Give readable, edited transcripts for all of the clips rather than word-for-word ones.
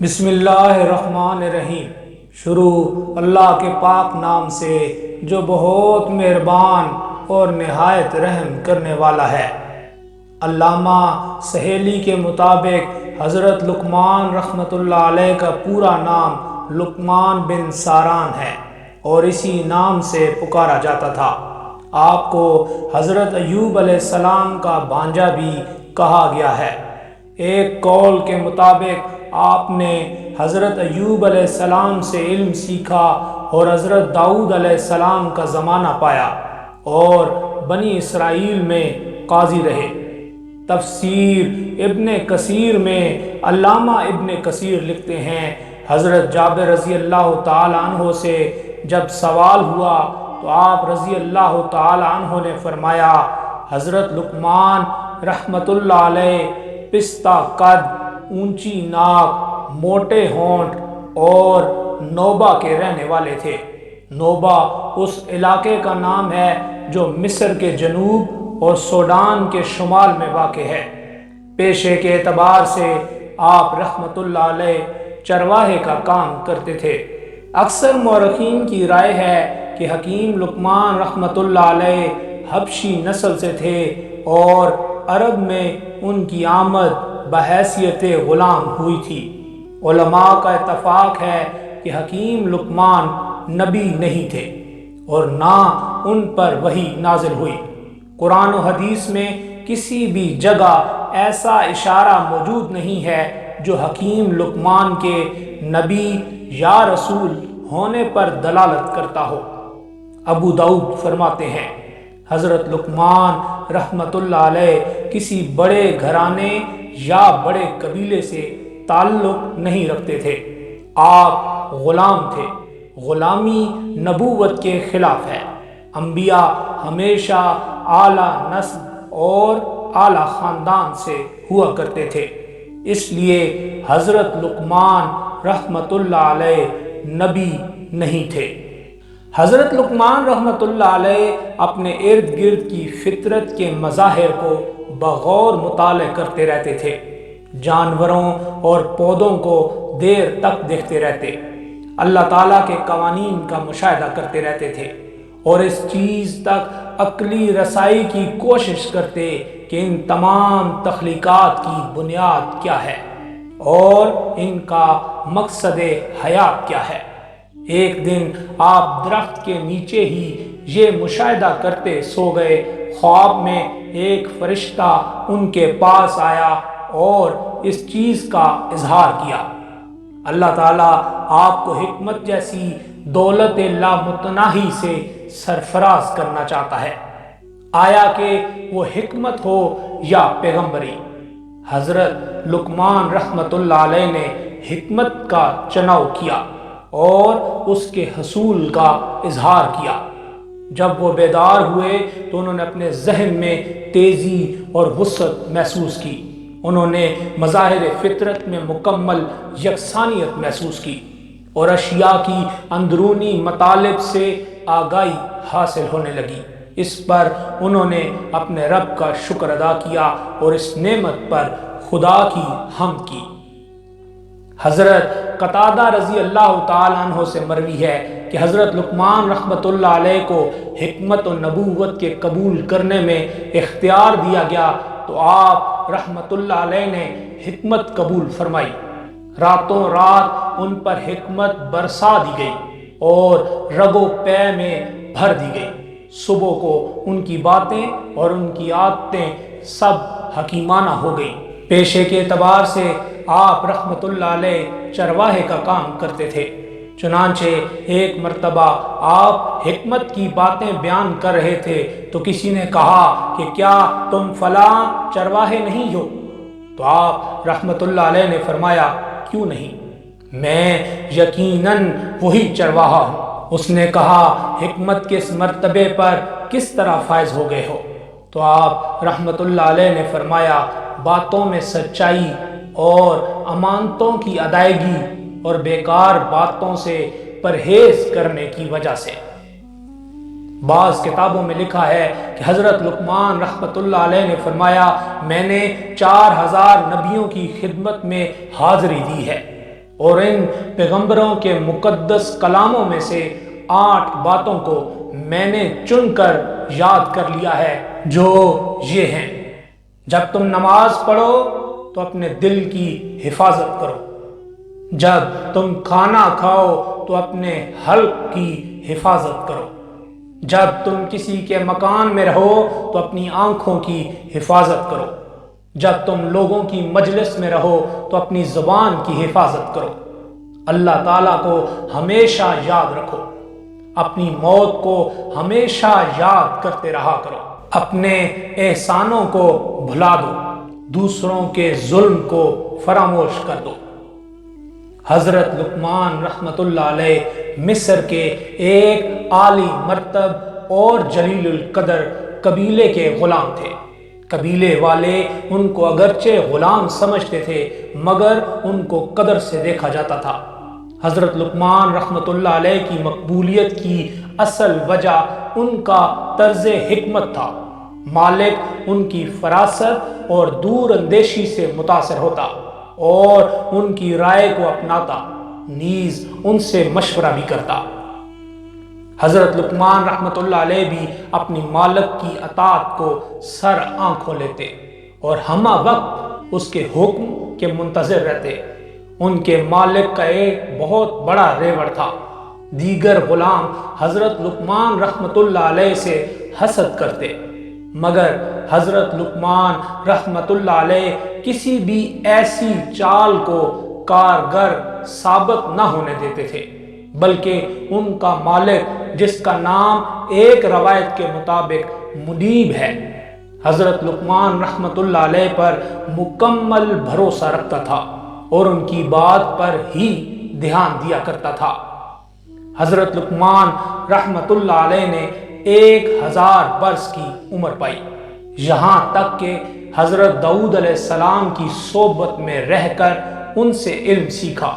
بسم اللہ الرحمن الرحیم۔ شروع اللہ کے پاک نام سے جو بہت مہربان اور نہایت رحم کرنے والا ہے۔ علامہ سہیلی کے مطابق حضرت لقمان رحمۃ اللہ علیہ کا پورا نام لقمان بن ساران ہے اور اسی نام سے پکارا جاتا تھا۔ آپ کو حضرت ایوب علیہ السلام کا بھانجا بھی کہا گیا ہے۔ ایک قول کے مطابق آپ نے حضرت ایوب علیہ السلام سے علم سیکھا اور حضرت داؤد علیہ السلام کا زمانہ پایا اور بنی اسرائیل میں قاضی رہے۔ تفسیر ابن کثیر میں علامہ ابن کثیر لکھتے ہیں، حضرت جابر رضی اللہ تعالی عنہ سے جب سوال ہوا تو آپ رضی اللہ تعالی عنہ نے فرمایا، حضرت لقمان رحمت اللہ علیہ پستہ قد، اونچی ناک، موٹے ہونٹ اور نوبہ کے رہنے والے تھے۔ نوبہ اس علاقے کا نام ہے جو مصر کے جنوب اور سوڈان کے شمال میں واقع ہے۔ پیشے کے اعتبار سے آپ رحمت اللہ علیہ چرواہے کا کام کرتے تھے۔ اکثر مورخین کی رائے ہے کہ حکیم لقمان رحمت اللہ علیہ حبشی نسل سے تھے اور عرب میں ان کی آمد بحیثیت غلام ہوئی تھی۔ علماء کا اتفاق ہے کہ حکیم لقمان نبی نہیں تھے اور نہ ان پر وحی نازل ہوئی۔ قرآن و حدیث میں کسی بھی جگہ ایسا اشارہ موجود نہیں ہے جو حکیم لقمان کے نبی یا رسول ہونے پر دلالت کرتا ہو۔ ابو داؤد فرماتے ہیں، حضرت لقمان رحمت اللہ علیہ کسی بڑے گھرانے یا بڑے قبیلے سے تعلق نہیں رکھتے تھے۔ آپ غلام تھے۔ غلامی نبوت کے خلاف ہے۔ انبیاء ہمیشہ اعلیٰ نسل اور اعلیٰ خاندان سے ہوا کرتے تھے، اس لیے حضرت لقمان رحمت اللہ علیہ نبی نہیں تھے۔ حضرت لقمان رحمت اللہ علیہ اپنے ارد گرد کی فطرت کے مظاہر کو بغور مطالعہ کرتے رہتے تھے۔ جانوروں اور پودوں کو دیر تک دیکھتے رہتے، اللہ تعالیٰ کے قوانین کا مشاہدہ کرتے رہتے تھے اور اس چیز تک عقلی رسائی کی کوشش کرتے کہ ان تمام تخلیقات کی بنیاد کیا ہے اور ان کا مقصد حیات کیا ہے۔ ایک دن آپ درخت کے نیچے ہی یہ مشاہدہ کرتے سو گئے، خواب میں ایک فرشتہ ان کے پاس آیا اور اس چیز کا اظہار کیا۔ اللہ تعالیٰ آپ کو حکمت جیسی دولت لامتناہی سے سرفراز کرنا چاہتا ہے، آیا کہ وہ حکمت ہو یا پیغمبری۔ حضرت لقمان رحمت اللہ علیہ نے حکمت کا چناؤ کیا اور اس کے حصول کا اظہار کیا۔ جب وہ بیدار ہوئے تو انہوں نے اپنے ذہن میں تیزی اور وسعت محسوس کی۔ انہوں نے مظاہر فطرت میں مکمل یکسانیت محسوس کی اور اشیاء کی اندرونی مطالب سے آگاہی حاصل ہونے لگی۔ اس پر انہوں نے اپنے رب کا شکر ادا کیا اور اس نعمت پر خدا کی حمد کی۔ حضرت قتادہ رضی اللہ تعالیٰ عنہ سے مروی ہے کہ حضرت لقمان رحمت اللہ علیہ کو حکمت و نبوت کے قبول کرنے میں اختیار دیا گیا تو آپ رحمت اللہ علیہ نے حکمت قبول فرمائی۔ راتوں رات ان پر حکمت برسا دی گئی اور رگ و پے میں بھر دی گئی۔ صبح کو ان کی باتیں اور ان کی عادتیں سب حکیمانہ ہو گئیں۔ پیشے کے اعتبار سے آپ رحمت اللہ علیہ چرواہے کا کام کرتے تھے۔ چنانچہ ایک مرتبہ آپ حکمت کی باتیں بیان کر رہے تھے تو کسی نے کہا کہ کیا تم فلاں چرواہے نہیں ہو؟ تو آپ رحمت اللہ علیہ نے فرمایا، کیوں نہیں، میں یقیناً وہی چرواہا ہوں۔ اس نے کہا، حکمت کے اس مرتبے پر کس طرح فائز ہو گئے ہو؟ تو آپ رحمت اللہ علیہ نے فرمایا، باتوں میں سچائی اور امانتوں کی ادائیگی اور بیکار باتوں سے پرہیز کرنے کی وجہ سے۔ بعض کتابوں میں لکھا ہے کہ حضرت لقمان رحمت اللہ علیہ نے فرمایا، میں نے 4000 نبیوں کی خدمت میں حاضری دی ہے اور ان پیغمبروں کے مقدس کلاموں میں سے 8 باتوں کو میں نے چن کر یاد کر لیا ہے، جو یہ ہیں: جب تم نماز پڑھو تو اپنے دل کی حفاظت کرو، جب تم کھانا کھاؤ تو اپنے حلق کی حفاظت کرو، جب تم کسی کے مکان میں رہو تو اپنی آنکھوں کی حفاظت کرو، جب تم لوگوں کی مجلس میں رہو تو اپنی زبان کی حفاظت کرو، اللہ تعالیٰ کو ہمیشہ یاد رکھو، اپنی موت کو ہمیشہ یاد کرتے رہا کرو، اپنے احسانوں کو بھلا دو، دوسروں کے ظلم کو فراموش کر دو۔ حضرت لقمان رحمۃ اللہ علیہ مصر کے ایک عالی مرتب اور جلیل القدر قبیلے کے غلام تھے۔ قبیلے والے ان کو اگرچہ غلام سمجھتے تھے مگر ان کو قدر سے دیکھا جاتا تھا۔ حضرت لقمان رحمۃ اللہ علیہ کی مقبولیت کی اصل وجہ ان کا طرز حکمت تھا۔ مالک ان کی فراست اور دور اندیشی سے متاثر ہوتا اور ان کی رائے کو اپناتا، نیز ان سے مشورہ بھی کرتا۔ حضرت لقمان رحمۃ اللہ علیہ بھی اپنی مالک کی اطاعت کو سر آنکھوں لیتے اور ہمہ وقت اس کے حکم کے منتظر رہتے۔ ان کے مالک کا ایک بہت بڑا ریوڑ تھا۔ دیگر غلام حضرت لقمان رحمۃ اللہ علیہ سے حسد کرتے مگر حضرت لقمان رحمۃ اللہ علیہ کسی بھی ایسی چال کو کارگر ثابت نہ ہونے دیتے تھے، بلکہ ان کا مالک جس کا نام ایک روایت کے مطابق منیب ہے، حضرت لقمان رحمۃ اللہ علیہ پر مکمل بھروسہ رکھتا تھا اور ان کی بات پر ہی دھیان دیا کرتا تھا۔ حضرت لقمان رحمۃ اللہ علیہ نے 1000 برس کی عمر پائی، یہاں تک کہ حضرت داؤد علیہ السلام کی صحبت میں رہ کر ان سے علم سیکھا،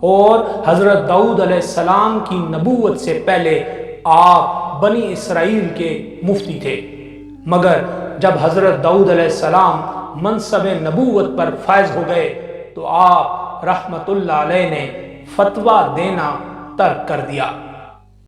اور حضرت داؤد علیہ السلام کی نبوت سے پہلے آپ بنی اسرائیل کے مفتی تھے، مگر جب حضرت داؤد علیہ السلام منصب نبوت پر فائز ہو گئے تو آپ رحمت اللہ علیہ نے فتویٰ دینا ترک کر دیا۔